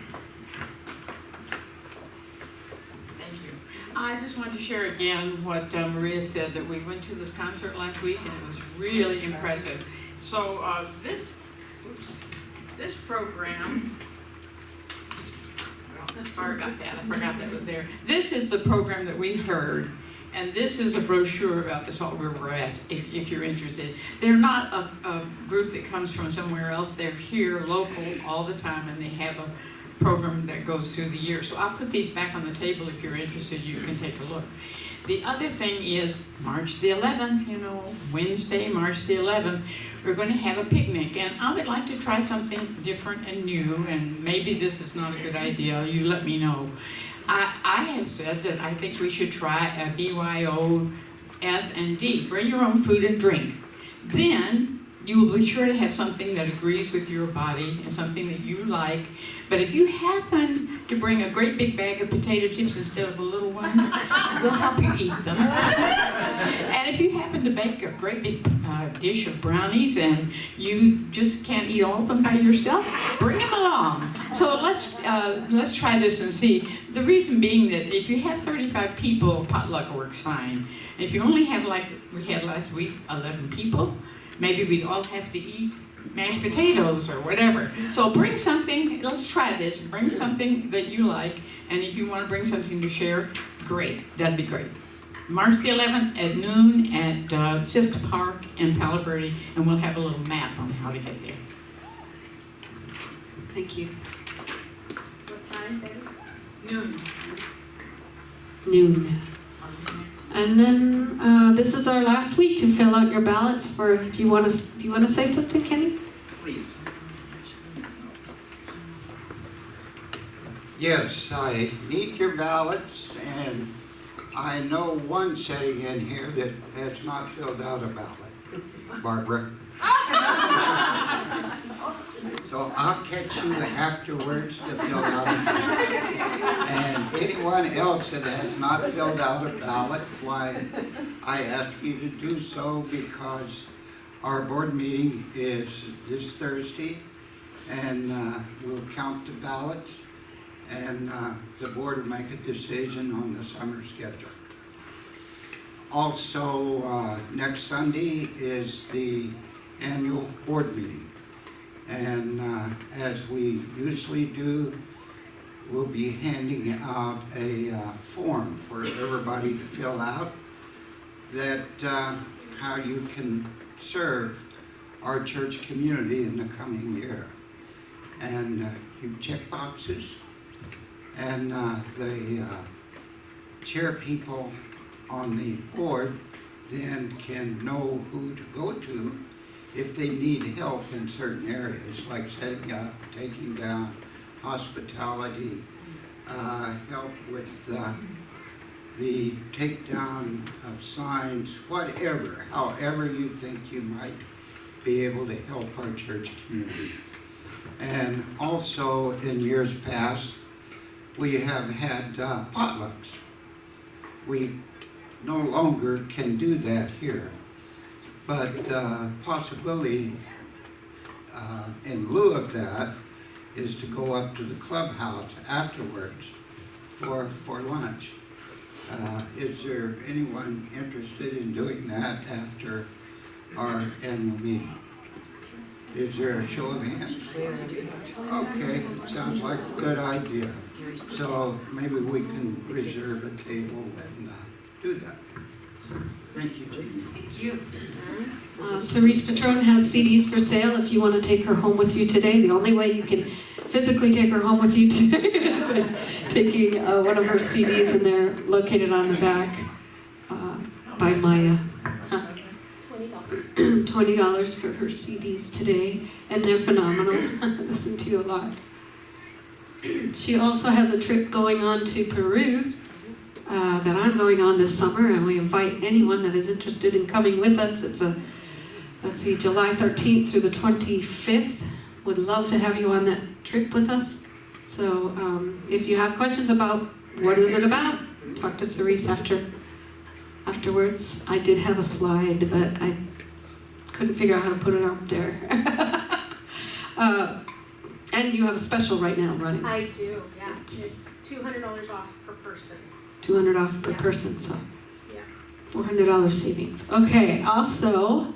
Thank you. I just wanted to share again what Maria said, that we went to this concert last week and it was really impressive. So this program, sorry about that, I forgot that was there. This is the program that we heard, and this is a brochure about the Salt River Rest, if you're interested. They're not a group that comes from somewhere else. They're here, local, all the time, and they have a program that goes through the year. So I'll put these back on the table. If you're interested, you can take a look. The other thing is March the 11th, Wednesday, March the 11th, we're going to have a picnic. And I would like to try something different and new, and maybe this is not a good idea. You let me know. I have said that I think we should try a BYOA F, and D. Bring your own food and drink. Then you will be sure to have something that agrees with your body and something that you like. But if you happen to bring a great big bag of potato chips instead of a little one, we'll help you eat them. And if you happen to bake a great big dish of brownies and you just can't eat all of them by yourself, bring them along. So let's try this and see. The reason being that if you have 35 people, potluck works fine. If you only have, like we had last week, 11 people, maybe we'd all have to eat mashed potatoes or whatever. So bring something, let's try this. Bring something that you like, and if you want to bring something to share, great. That'd be great. March the 11th at noon at Sisk Park in Palo Verde, and we'll have a little map on how to get there.
Thank you.
What time, Debbie?
Noon.
Noon. And then this is our last week to fill out your ballots for, if you want to, do you want to say something, Kenny?
Please. Yes, I need your ballots, and I know one sitting in here that has not filled out a ballot, Barbara. So I'll catch you afterwards to fill out a ballot. And anyone else that has not filled out a ballot, why, I ask you to do so because our board meeting is this Thursday, and we'll count the ballots, and the board will make a decision on the summer schedule. Also, next Sunday is the annual board meeting. And as we usually do, we'll be handing out a form for everybody to fill out that how you can serve our church community in the coming year. And you check boxes, and the chair people on the board then can know who to go to if they need help in certain areas, like setting up, taking down, hospitality, help with the takedown of signs, whatever, however you think you might be able to help our church community. And also in years past, we have had potlucks. We no longer can do that here. But possibility in lieu of that is to go up to the clubhouse afterwards for lunch. Is there anyone interested in doing that after our annual meeting? Is there a show of hands? Okay, it sounds like a good idea. So maybe we can reserve a table and do that. Thank you, Jeanne.
Thank you.
Cerise Patron has CDs for sale if you want to take her home with you today. The only way you can physically take her home with you today is by taking one of her CDs, and they're located on the back by Maya. $20 for her CDs today, and they're phenomenal. I listen to you a lot. She also has a trip going on to Peru that I'm going on this summer, and we invite anyone that is interested in coming with us. It's let's see, July 13th through the 25th. Would love to have you on that trip with us. So if you have questions about what is it about, talk to Cerise afterwards. I did have a slide, but I couldn't figure out how to put it up there. And you have a special right now running.
I do, yeah. It's $200 off per person.
$200 off per person, so $400 savings. Okay, also,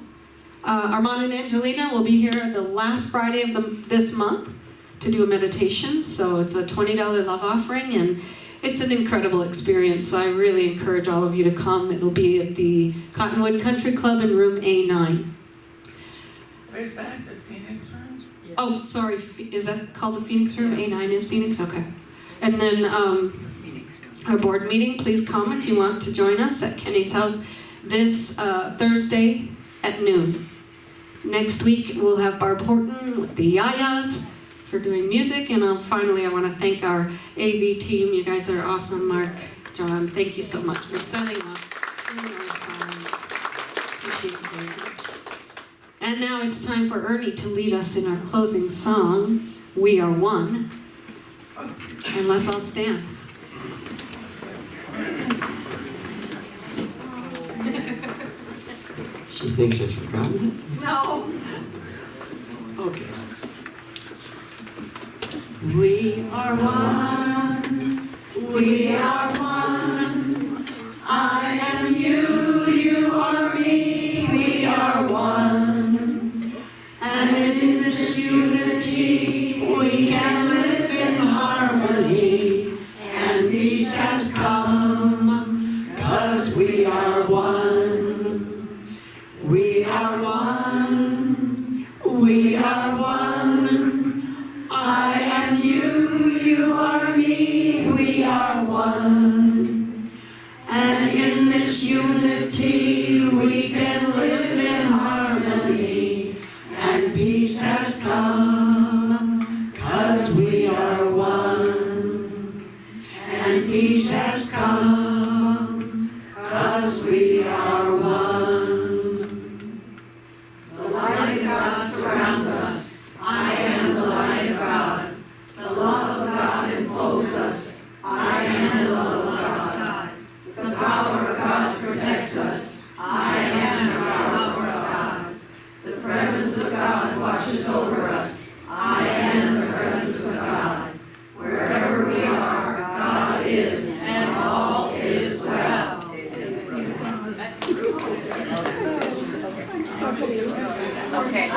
Armand and Angelina will be here the last Friday of this month to do a meditation. So it's a $20 love offering, and it's an incredible experience. I really encourage all of you to come. It'll be at the Cottonwood Country Club in room A9.
Where's that? The Phoenix room?
Yes. Oh, sorry. Is that called the Phoenix room? A9 is Phoenix? Okay. And then our board meeting, please come if you want to join us at Kenny's house this Thursday at noon. Next week, we'll have Barb Horton with the Yayas for doing music. And finally, I want to thank our AV team. You guys are awesome. Mark, John, thank you so much for setting up. And now it's time for Ernie to lead us in our closing song, We Are One. And let's all stand.
She thinks I've forgotten
No.
it? Okay. We are one. We are one. I am you, you are me. We are one. And in this unity, we can live in harmony. And peace has come, 'cause we are one. We are one. We are one. I am you, you are me. We are one. And in this unity, we can live in harmony. And peace has come, 'cause we are one. And peace has come, 'cause we are one.
The light of God surrounds us. I am the light of God. The love of God enfolds us. I am the love of God. The power of God protects us. I am the power of God. The presence of God watches over us. I am the presence of God. Wherever we are, God is, and all is well.
Okay.